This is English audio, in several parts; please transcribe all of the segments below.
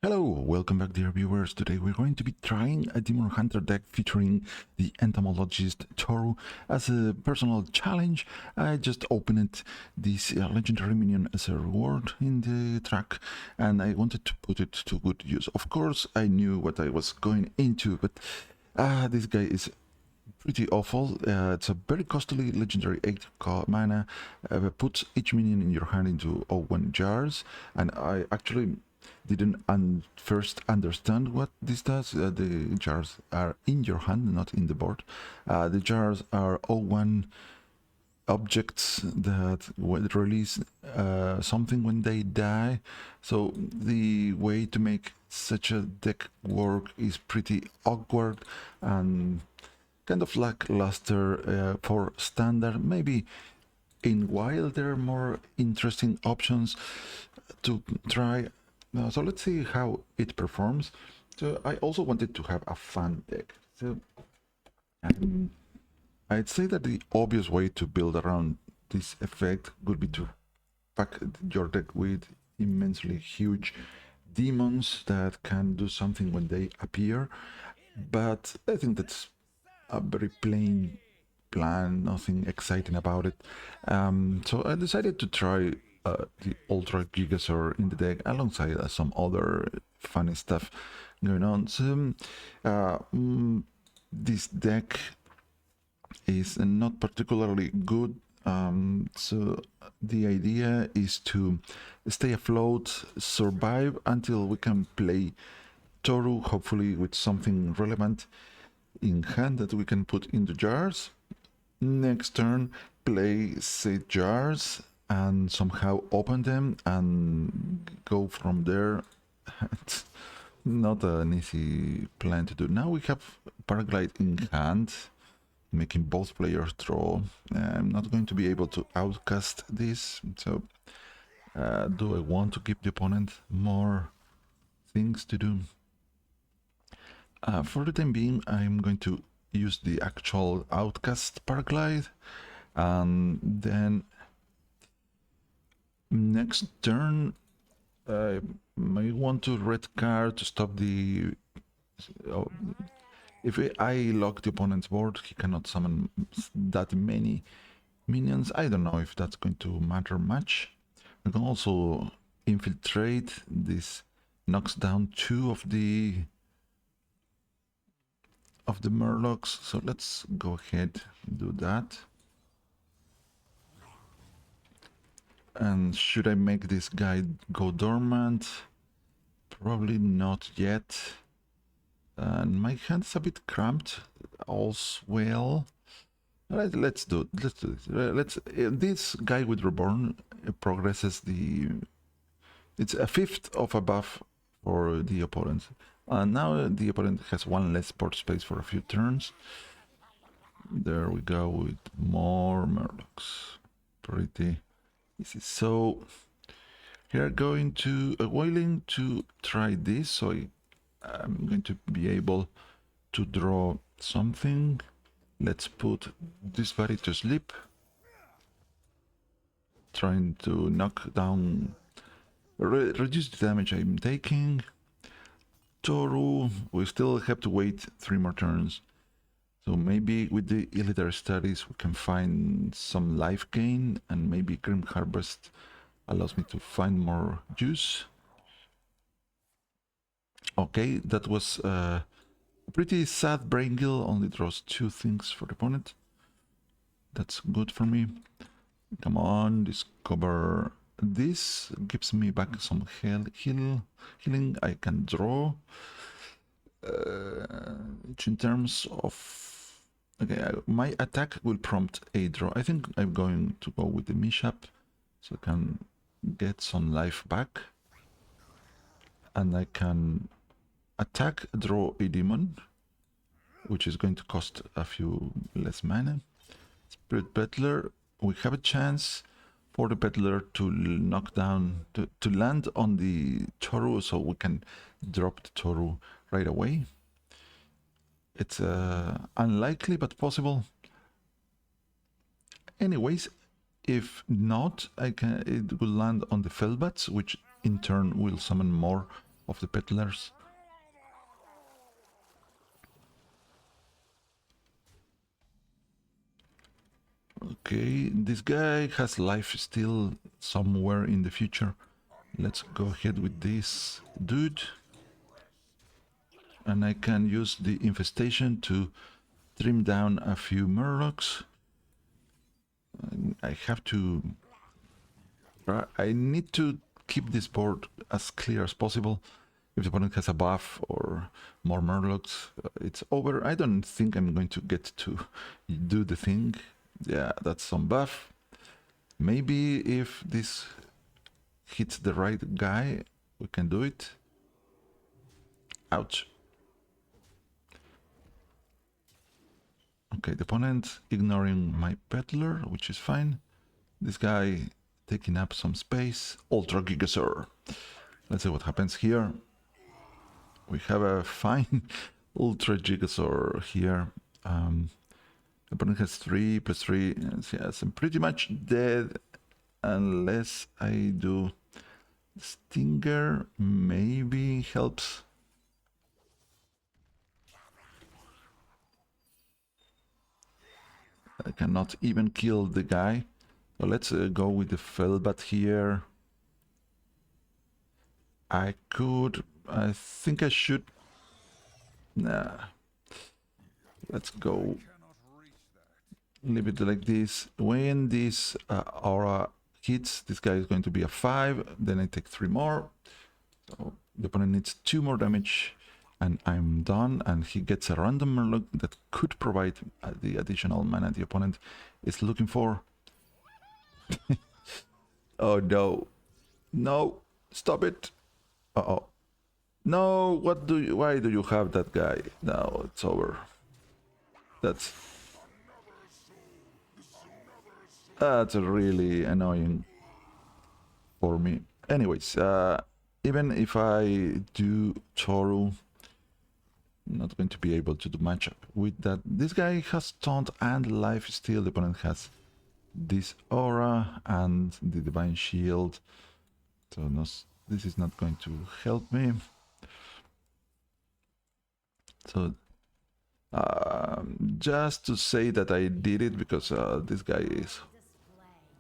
Hello, welcome back dear viewers. Today we're going to be trying a Demon Hunter deck featuring the Entomologist Toru as a personal challenge. I just opened this legendary minion as a reward in the track and I wanted to put it to good use. Of course I knew what I was going into, but this guy is pretty awful. It's a very costly legendary 8 mana, puts each minion in your hand into 0-1 jars, and I actually didn't first understand what this does. The jars are in your hand, not in the board. The jars are 0-1 objects that will release something when they die. So the way to make such a deck work is pretty awkward and kind of lackluster for standard. Maybe in wild there are more interesting options to try. So let's see how it performs. So I also wanted to have a fun deck. So I'd say that the obvious way to build around this effect would be to pack your deck with immensely huge demons that can do something when they appear. But I think that's a very plain plan, nothing exciting about it. So I decided to try the Ultra Gigasaur in the deck alongside some other funny stuff going on. So this deck is not particularly good. So the idea is to stay afloat, survive until we can play Toru, hopefully with something relevant in hand that we can put in the jars. Next turn, play said jars and somehow open them and go from there. It's not an easy plan to do. Now we have Paraglide in hand, making both players draw. I'm not going to be able to outcast this, so do I want to give the opponent more things to do? For the time being, I'm going to use the actual outcast Paraglide, and then next turn I may want to red card to stop the... if I lock the opponent's board, he cannot summon that many minions. I don't know if that's going to matter much. I can also infiltrate. This knocks down 2 of the Murlocs, so let's go ahead and do that. And should I make this guy go dormant? Probably not yet. And my hand's a bit cramped. All's well. Let's do it. This guy with Reborn progresses the... it's a 5th of a buff for the opponent. Now the opponent has 1 less board space for a few turns. There we go with more Murlocs. Pretty easy. So here going to willing to try this. So I'm going to be able to draw something. Let's put this buddy to sleep. Trying to knock down, reduce the damage I'm taking. Toru, we still have to wait 3 more turns. So maybe with the Illithar studies we can find some life gain, and maybe Grim Harvest allows me to find more juice. Okay, that was a pretty sad Brain Gill, only draws 2 things for the opponent. That's good for me. Come on, discover this. Gives me back some healing. I can draw. Which in terms of... okay, my attack will prompt a draw. I think I'm going to go with the Mishap, so I can get some life back. And I can attack, draw a demon, which is going to cost a few less mana. Spirit Battler, we have a chance for the Battler to knock down, to land on the Toru, so we can drop the Toru right away. It's unlikely, but possible. Anyways, if not, it will land on the Felbats, which in turn will summon more of the peddlers. Okay, this guy has life still somewhere in the future. Let's go ahead with this dude. And I can use the infestation to trim down a few murlocs. I have to... I need to keep this board as clear as possible. If the opponent has a buff or more murlocs, it's over. I don't think I'm going to get to do the thing. Yeah, that's some buff. Maybe if this hits the right guy, we can do it. Ouch. Okay, the opponent ignoring my peddler, which is fine. This guy taking up some space. Ultra Gigasaur. Let's see what happens here. We have a fine Ultra Gigasaur here. The opponent has 3 plus 3. Yes, I'm pretty much dead unless I do Stinger. Maybe helps. I cannot even kill the guy. So let's go with the Felbat here. I think I should... Nah. Let's go. Leave it like this. When this aura hits, this guy is going to be a 5. Then I take 3 more. So the opponent needs 2 more damage. And I'm done. And he gets a random murloc that could provide the additional mana the opponent is looking for. Oh no. No. Stop it. Uh-oh. No, why do you have that guy? No, it's over. That's really annoying for me. Anyways, even if I do Toru, I'm not going to be able to do much with that. This guy has taunt and life steal. The opponent has this aura and the divine shield. So no, this is not going to help me. So just to say that I did it because this guy is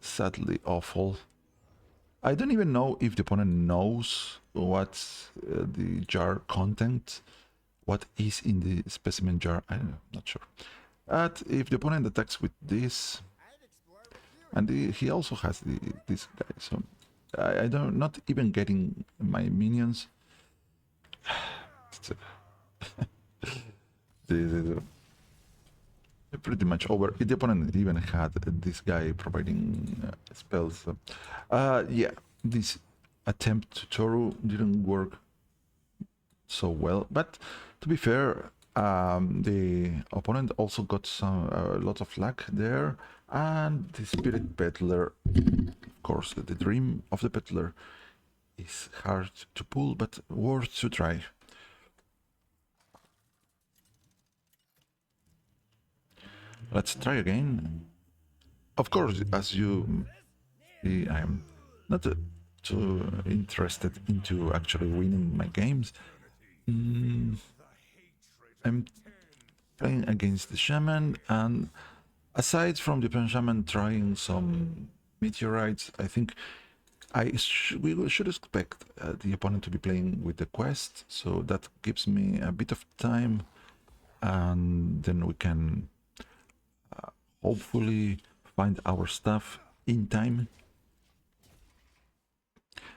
sadly awful. I don't even know if the opponent knows what's the jar content, what is in the specimen jar. I'm not sure. But if the opponent attacks with this, and he also has this guy, so I don't, not even getting my minions. Pretty much over. The opponent even had this guy providing spells. Yeah, this attempt to Toru didn't work so well. But to be fair, the opponent also got a lot of luck there. And the Spirit Peddler, of course, the dream of the Peddler is hard to pull, but worth to try. Let's try again. Of course, as you see, I'm not too interested into actually winning my games. I'm playing against the Shaman, and aside from the Shaman trying some meteorites, I think we should expect the opponent to be playing with the quest, so that gives me a bit of time, and then we can hopefully find our stuff in time.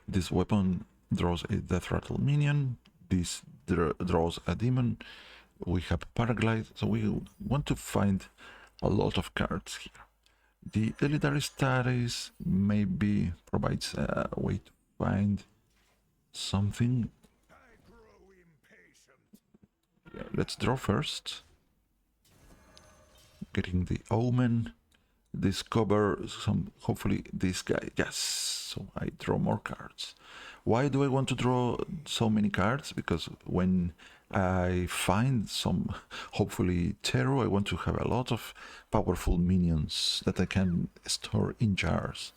This weapon draws a Death Rattle minion. This draws a demon. We have Paraglide, so we want to find a lot of cards here. The Elitary Status maybe provides a way to find something. Yeah, let's draw first. Getting the Omen. Discover some, hopefully this guy. Yes, so I draw more cards. Why do I want to draw so many cards? Because when I find some, hopefully Teru, I want to have a lot of powerful minions that I can store in jars.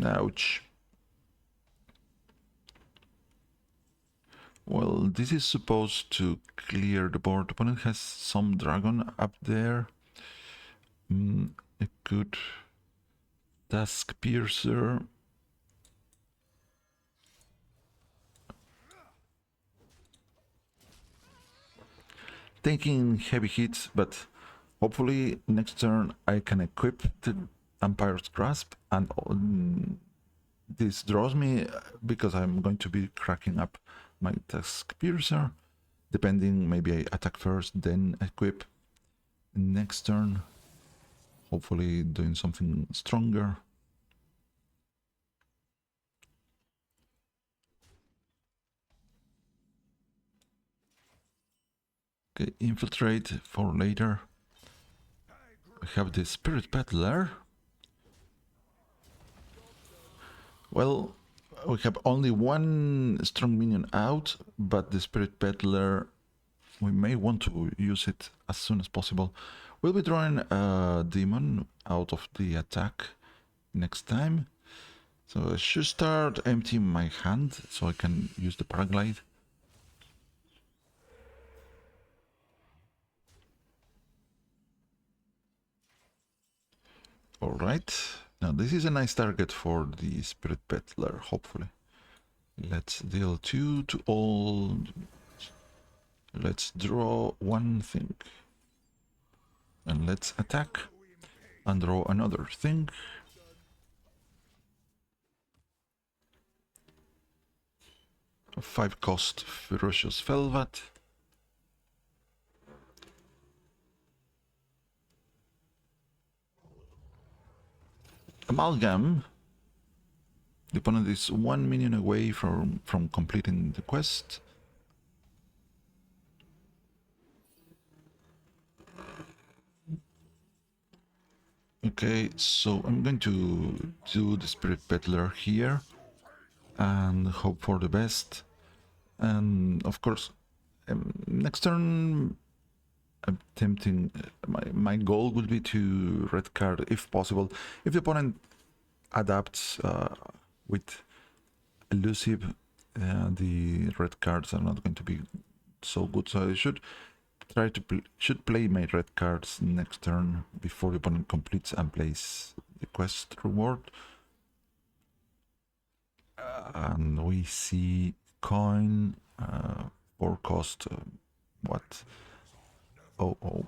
Ouch. Well, this is supposed to clear the board. Opponent has some dragon up there. A good task piercer. Taking heavy hits, but hopefully next turn I can equip the Empire's Grasp, and this draws me because I'm going to be cracking up my task piercer. Depending, maybe I attack first, then equip next turn. Hopefully doing something stronger. Okay, infiltrate for later. I have the Spirit Peddler. Well, we have only one strong minion out, but the Spirit Peddler, we may want to use it as soon as possible. We'll be drawing a demon out of the attack next time. So I should start emptying my hand so I can use the paraglide. Alright, now this is a nice target for the Spirit Peddler, hopefully. Let's deal 2 to all. Let's draw one thing. And let's attack and draw another thing. A 5 cost Ferocious Velvet. Amalgam. The opponent is 1 minion away from completing the quest. Okay, so I'm going to do the Spirit Peddler here and hope for the best. And of course, next turn, I'm tempting. My goal would be to red card if possible. If the opponent adapts with elusive, the red cards are not going to be so good. So I should try to play my red cards next turn before the opponent completes and plays the quest reward. And we see coin for cost. What? Oh.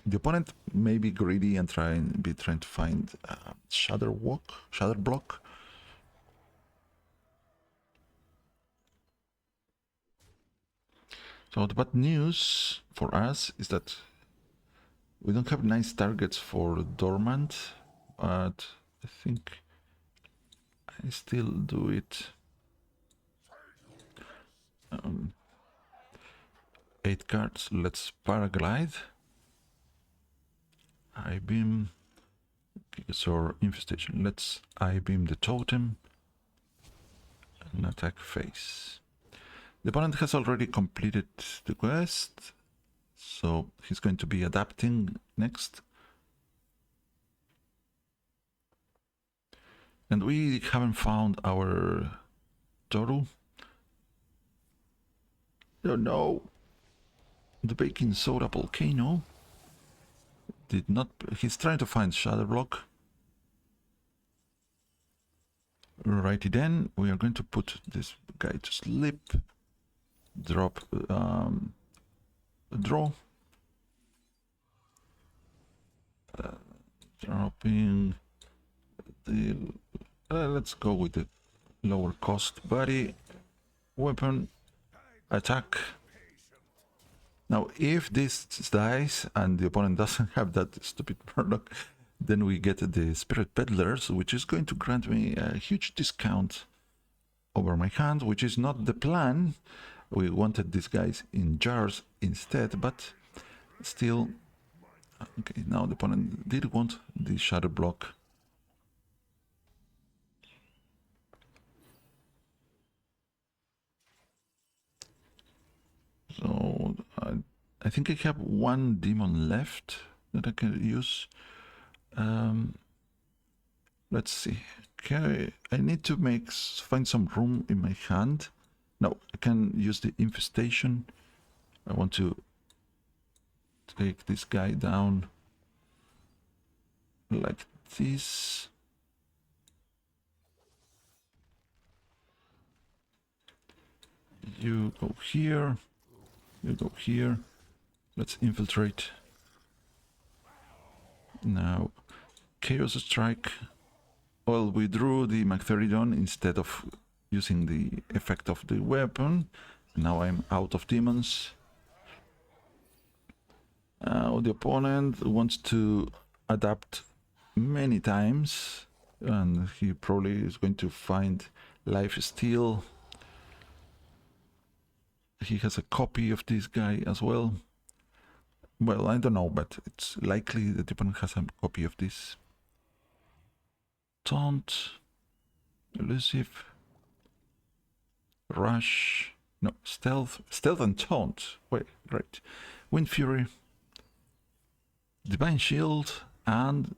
The opponent may be greedy and trying to find shadow block. So the bad news for us is that we don't have nice targets for dormant, but I think I still do it. 8 cards. Let's paraglide. I-beam. Or infestation. Let's I-beam the totem and attack phase. The opponent has already completed the quest, so he's going to be adapting next. And we haven't found our Toru. Oh no! The baking soda volcano did not. He's trying to find shadow block. Righty then, we are going to put this guy to sleep. Drop draw. Dropping the. Let's go with the lower cost body weapon attack. Now, if this dies and the opponent doesn't have that stupid Murloc, then we get the Spirit Peddlers, which is going to grant me a huge discount over my hand, which is not the plan. We wanted these guys in jars instead, but still. Okay, now the opponent did want the shadow block. So I think I have one demon left that I can use. Let's see. Okay, I need to find some room in my hand. No, I can use the infestation. I want to take this guy down like this. You go here. You go here. Let's infiltrate. Now, Chaos Strike. Well, we drew the Magtheridon instead of using the effect of the weapon. Now I'm out of demons. The opponent wants to adapt many times, and he probably is going to find life steal. He has a copy of this guy as well. Well, I don't know, but it's likely that the opponent has a copy of this. Taunt, elusive, rush, no, stealth and taunt. Wait, great. Wind Fury, Divine Shield, and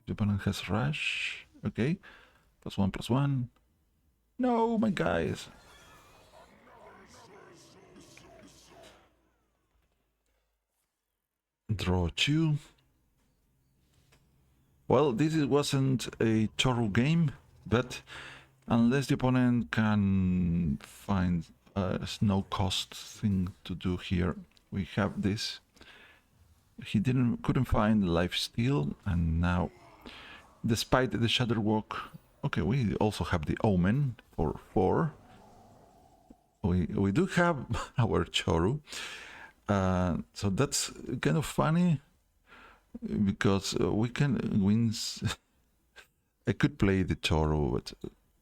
the opponent has rush. Okay, +1/+1. No, my guys. Draw 2. Well, this wasn't a Toru game, but unless the opponent can find a no cost thing to do here, we have this. He couldn't find life steal, and now, despite the Shadow Walk, okay, we also have the Omen for 4. We do have our Toru, so that's kind of funny because we can win. I could play the Toru, but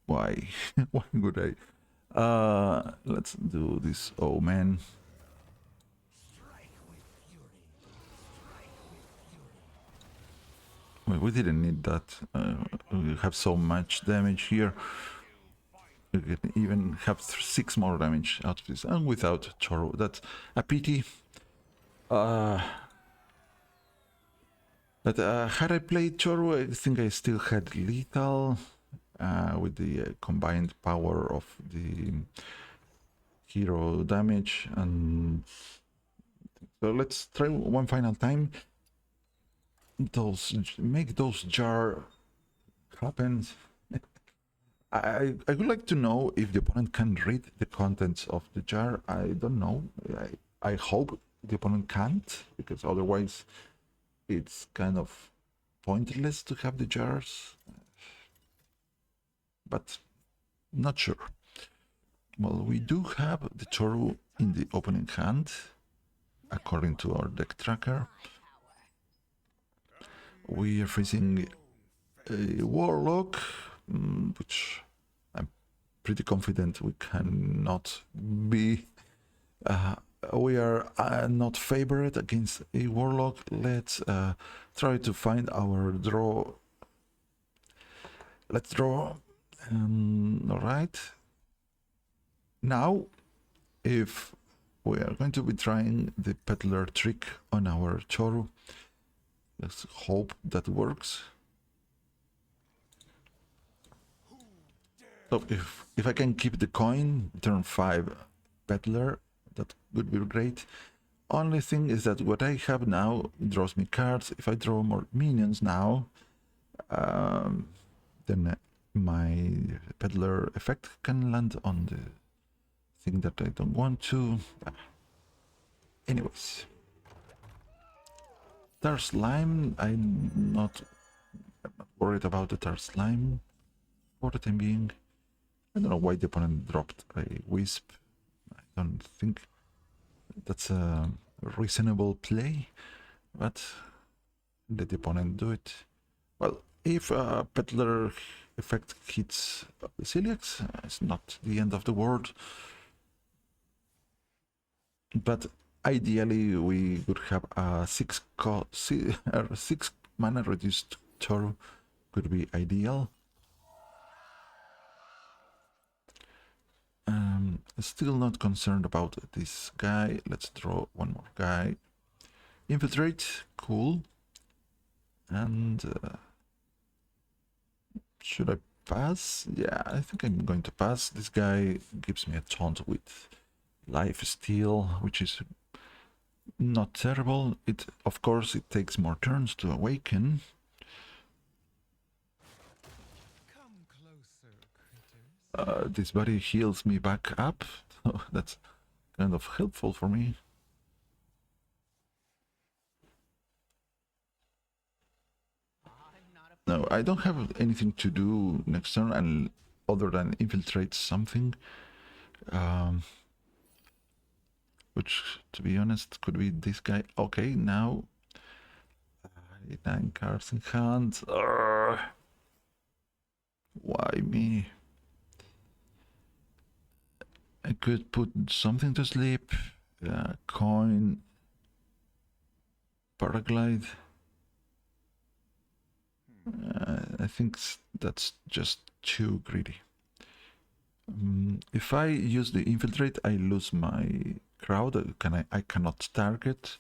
why? Why would I? Let's do this Omen. We didn't need that. We have so much damage here. We can even have 6 more damage out of this, and without Toru. That's a pity. But had I played Toru, I think I still had lethal with the combined power of the hero damage. And so let's try one final time. Make those jar happen. I would like to know if the opponent can read the contents of the jar. I don't know. I hope the opponent can't, because otherwise it's kind of pointless to have the jars. But not sure. Well, we do have the Toru in the opening hand, according to our deck tracker. We are facing a Warlock, which I'm pretty confident we cannot be. We are not favored against a Warlock. Let's try to find our draw. Let's draw. All right. Now, if we are going to be trying the Peddler trick on our Toru, let's hope that works. So if I can keep the coin, turn 5 Peddler, that would be great. Only thing is that what I have now draws me cards. If I draw more minions now, then my Peddler effect can land on the thing that I don't want to. Anyways. Tar Slime, I'm not worried about the Tar Slime for the time being. I don't know why the opponent dropped a Wisp. I don't think that's a reasonable play, but let the opponent do it. Well, if a Peddler effect hits Celiax, it's not the end of the world. But ideally, we would have a 6 mana reduced Toru, could be ideal. Still not concerned about this guy. Let's draw one more guy. Infiltrate, cool. And should I pass. Yeah, I think I'm going to pass. This guy gives me a taunt with life steal, which is not terrible. It, of course, it takes more turns to awaken. This buddy heals me back up, so that's kind of helpful for me. No, I don't have anything to do next turn and other than infiltrate something. Which, to be honest, could be this guy. Okay, now 9 cards in hand. Why me? I could put something to sleep. Coin. Paraglide. I think that's just too greedy. If I use the infiltrate, I lose my crowd. I cannot target.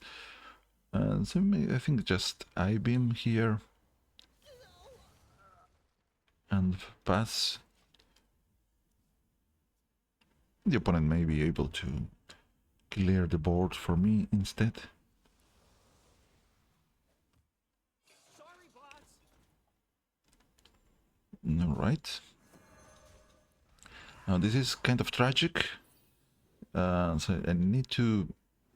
So I think just I-beam here and pass. The opponent may be able to clear the board for me instead. Alright. Now this is kind of tragic. So I need to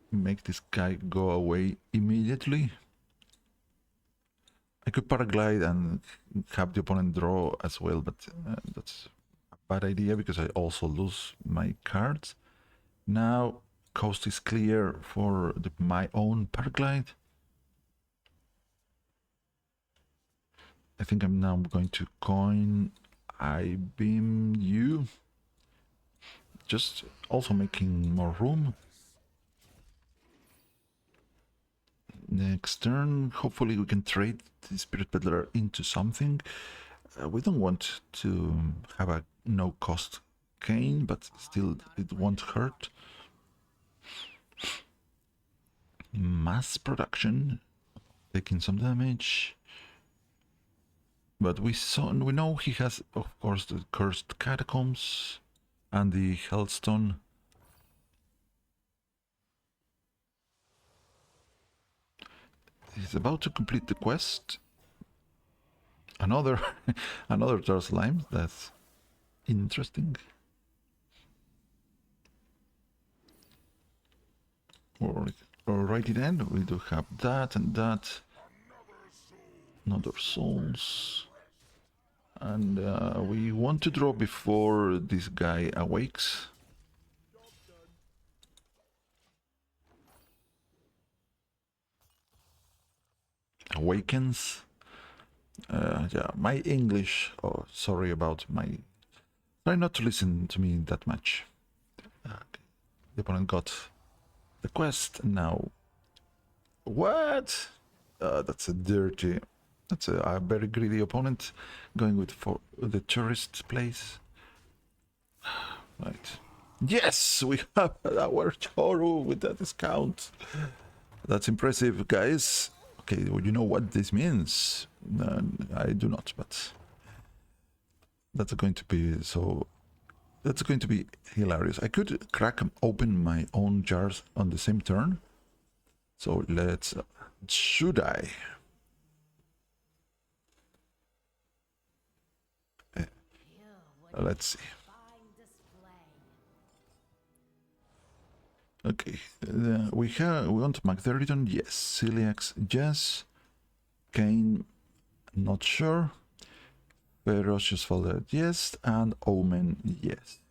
make this guy go away immediately. I could paraglide and have the opponent draw as well, but that's a bad idea because I also lose my cards. Now coast is clear for my own paraglide. I think I'm now going to coin I-beam you. Just also making more room. Next turn, hopefully we can trade the Spirit Peddler into something. We don't want to have a no-cost cane, but still it won't hurt. Mass production, taking some damage. But we know he has, of course, the Cursed Catacombs and the Hearthstone. He's about to complete the quest. Another Jar Slime. That's interesting. Alrighty then, we do have that and that. Another souls. And we want to draw before this guy awakes. Awakens. Yeah, my English. Oh, sorry about my. Try not to listen to me that much. Okay. The opponent got the quest now. What? That's a dirty. That's a very greedy opponent going with for the tourist place. Right. Yes, we have our Toru with that discount. That's impressive, guys. Okay, well, you know what this means. I do not, but that's going to be so. That's going to be hilarious. I could crack open my own jars on the same turn. So let's. Should I? Let's see. Okay, we want Magtheriton, yes. Celiax, yes. Kane, not sure. Ferocious Father, yes. And Omen, yes.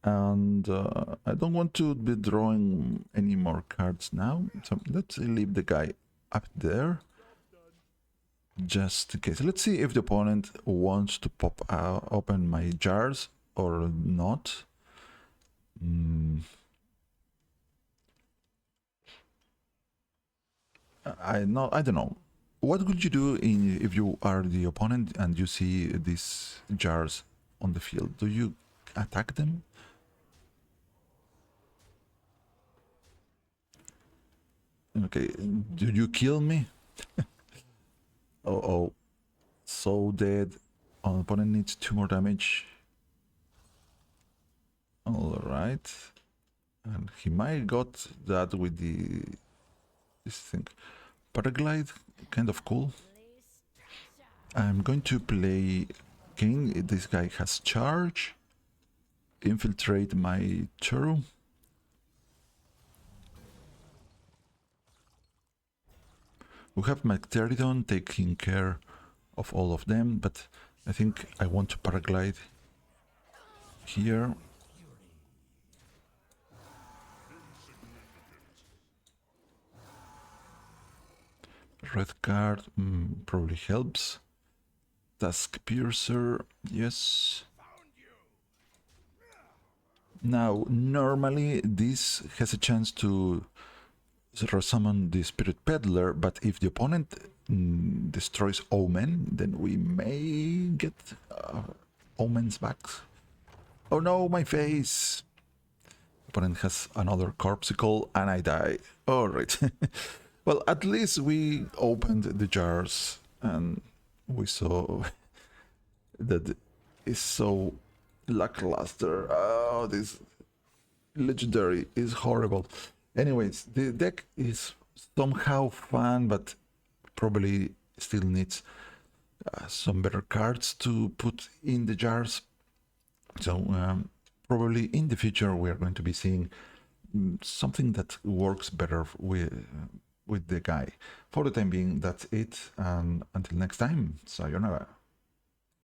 And I don't want to be drawing any more cards now, so let's leave the guy up there. Just in case. Let's see if the opponent wants to pop open my jars or not. I don't know. What would you do if you are the opponent and you see these jars on the field? Do you attack them? Okay, did you kill me? Oh, so dead. opponent needs 2 more damage. Alright. And he might got that with this thing. Paraglide, kind of cool. I'm going to play King. This guy has charge. Infiltrate my Toru. We have Macteridon taking care of all of them, but I think I want to paraglide here. Red card probably helps. Task Piercer, yes. Now, normally this has a chance to summon the Spirit Peddler, but if the opponent destroys Omen, then we may get Omen's back. Oh no, my face! Opponent has another Corpsicle and I die. Alright. Well, at least we opened the jars and we saw that is so lackluster. Oh, this legendary is horrible. Anyways, the deck is somehow fun, but probably still needs some better cards to put in the jars. So probably in the future we are going to be seeing something that works better with the guy. For the time being, that's it, and until next time, sayonara.